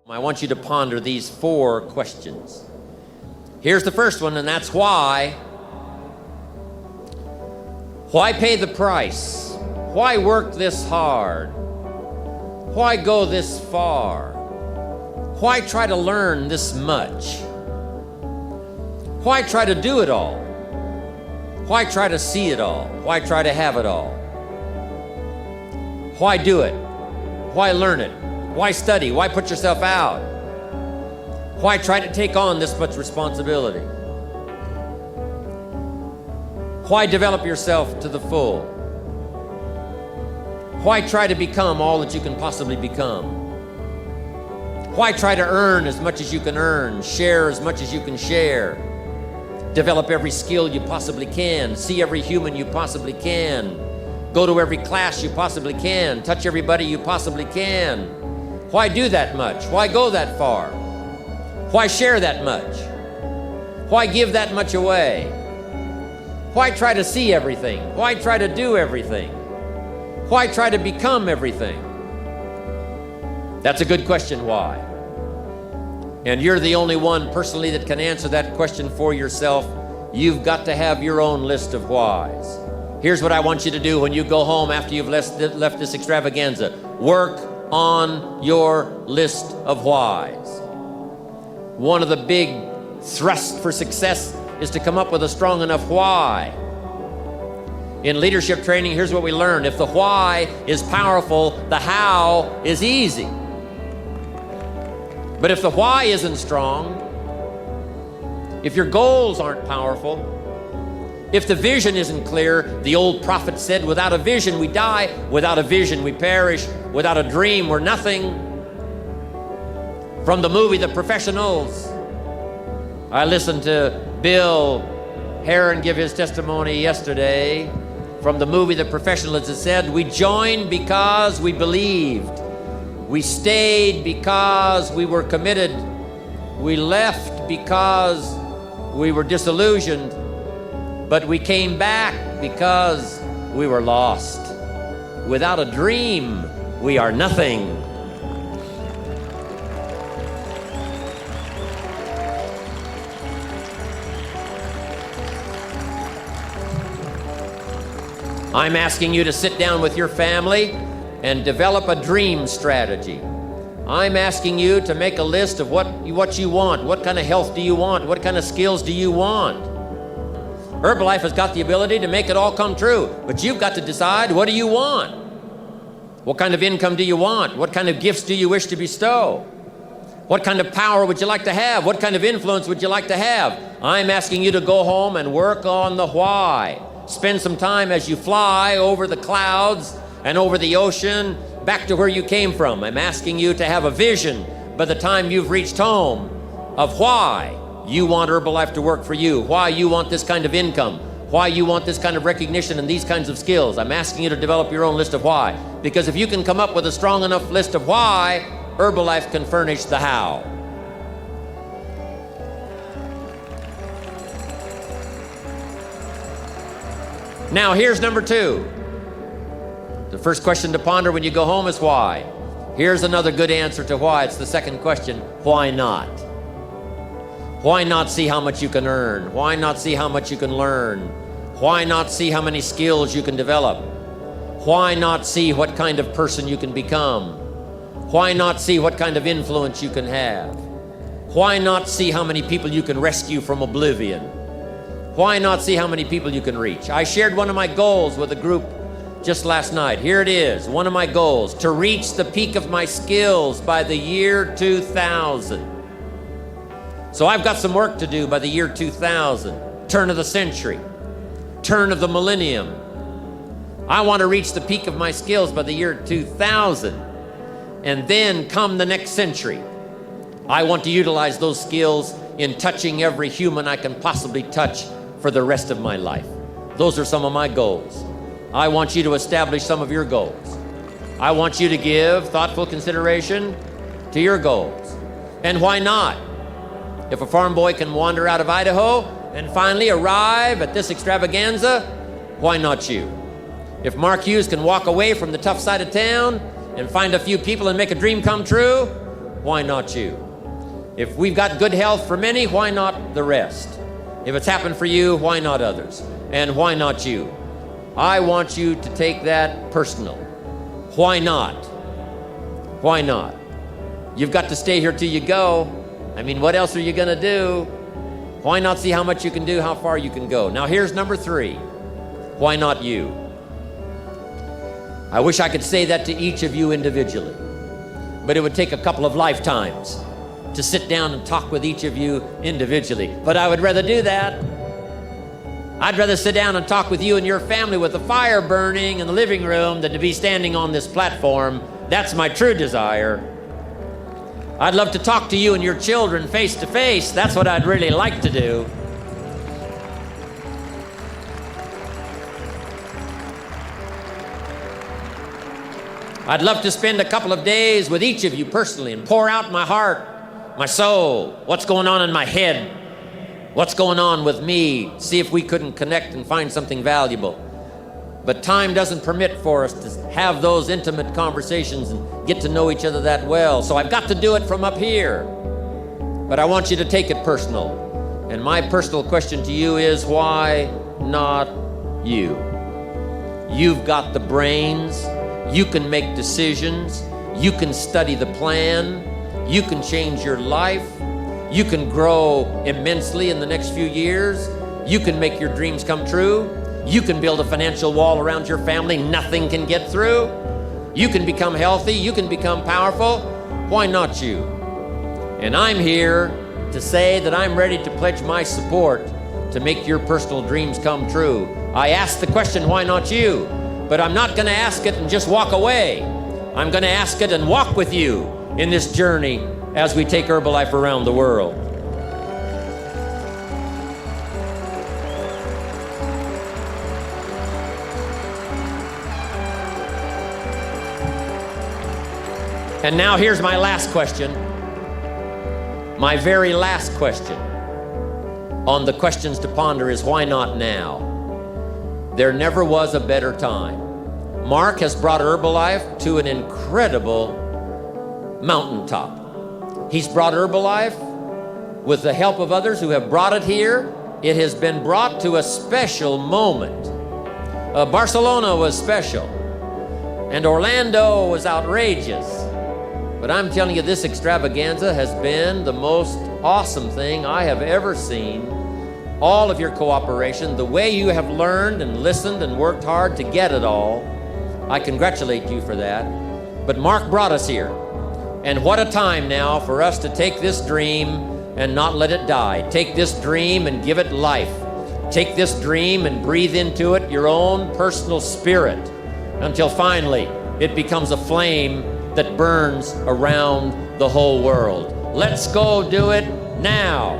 I want you to ponder these 4 questions. Here's the first one, and that's why. Why pay the price? Why work this hard? Why go this far? Why try to learn this much? Why try to do it all? Why try to see it all? Why try to have it all? Why do it? Why learn it? Why study? Why put yourself out? Why try to take on this much responsibility? Why develop yourself to the full? Why try to become all that you can possibly become? Why try to earn as much as you can earn, share as much as you can share, develop every skill you possibly can, see every human you possibly can, go to every class you possibly can, touch everybody you possibly can? Why do that much? Why go that far? Why share that much? Why give that much away? Why try to see everything? Why try to do everything? Why try to become everything? That's a good question, why? And you're the only one personally that can answer that question for yourself. You've got to have your own list of whys. Here's what I want you to do when you go home after you've left this extravaganza. Work on your list of whys. One of the big thrusts for success is to come up with a strong enough why. In leadership training, here's what we learn. If the why is powerful, the how is easy. But if the why isn't strong, if your goals aren't powerful, if the vision isn't clear, the old prophet said, without a vision we die, without a vision we perish, without a dream we're nothing. From the movie The Professionals, I listened to Bill Heron give his testimony yesterday. From the movie The Professionals, it said, we joined because we believed. We stayed because we were committed. We left because we were disillusioned. But we came back because we were lost. Without a dream, we are nothing. I'm asking you to sit down with your family and develop a dream strategy. I'm asking you to make a list of what you want. What kind of health do you want? What kind of skills do you want? Herbalife has got the ability to make it all come true, but you've got to decide, what do you want? What kind of income do you want? What kind of gifts do you wish to bestow? What kind of power would you like to have? What kind of influence would you like to have? I'm asking you to go home and work on the why. Spend some time as you fly over the clouds and over the ocean back to where you came from. I'm asking you to have a vision by the time you've reached home of why you want Herbalife to work for you, why you want this kind of income, why you want this kind of recognition and these kinds of skills. I'm asking you to develop your own list of why. Because if you can come up with a strong enough list of why, Herbalife can furnish the how. Now, here's number 2. The first question to ponder when you go home is why. Here's another good answer to why. It's the second question. Why not? Why not see how much you can earn? Why not see how much you can learn? Why not see how many skills you can develop? Why not see what kind of person you can become? Why not see what kind of influence you can have? Why not see how many people you can rescue from oblivion? Why not see how many people you can reach? I shared one of my goals with a group just last night. Here it is, one of my goals, to reach the peak of my skills by the year 2000. So I've got some work to do by the year 2000, turn of the century, turn of the millennium. I want to reach the peak of my skills by the year 2000. And then come the next century, I want to utilize those skills in touching every human I can possibly touch for the rest of my life. Those are some of my goals. I want you to establish some of your goals. I want you to give thoughtful consideration to your goals. And why not? If a farm boy can wander out of Idaho and finally arrive at this extravaganza, why not you? If Mark Hughes can walk away from the tough side of town and find a few people and make a dream come true, why not you? If we've got good health for many, why not the rest? If it's happened for you, why not others? And why not you? I want you to take that personal. Why not? Why not? You've got to stay here till you go. I mean, what else are you going to do? Why not see how much you can do, how far you can go? Now, here's number 3. Why not you? I wish I could say that to each of you individually, but it would take a couple of lifetimes to sit down and talk with each of you individually. But I would rather do that. I'd rather sit down and talk with you and your family with the fire burning in the living room than to be standing on this platform. That's my true desire. I'd love to talk to you and your children face to face. That's what I'd really like to do. I'd love to spend a couple of days with each of you personally and pour out my heart, my soul, what's going on in my head, what's going on with me, see if we couldn't connect and find something valuable. But time doesn't permit for us to have those intimate conversations and get to know each other that well. So I've got to do it from up here. But I want you to take it personal. And my personal question to you is, why not you? You've got the brains. You can make decisions. You can study the plan. You can change your life. You can grow immensely in the next few years. You can make your dreams come true. You can build a financial wall around your family nothing can get through. You can become healthy. You can become powerful. Why not you? And I'm here to say that I'm ready to pledge my support to make your personal dreams come true. I asked the question, why not you? But I'm not going to ask it and just walk away. I'm going to ask it and walk with you in this journey as we take Herbalife around the world. And now here's my last question. My very last question on the questions to ponder is, why not now? There never was a better time. Mark has brought Herbalife to an incredible mountaintop. He's brought Herbalife with the help of others who have brought it here. It has been brought to a special moment. Barcelona was special, and Orlando was outrageous. But I'm telling you, this extravaganza has been the most awesome thing I have ever seen. All of your cooperation, the way you have learned and listened and worked hard to get it all, I congratulate you for that. But Mark brought us here. And what a time now for us to take this dream and not let it die. Take this dream and give it life. Take this dream and breathe into it your own personal spirit until finally it becomes a flame that burns around the whole world. Let's go do it now.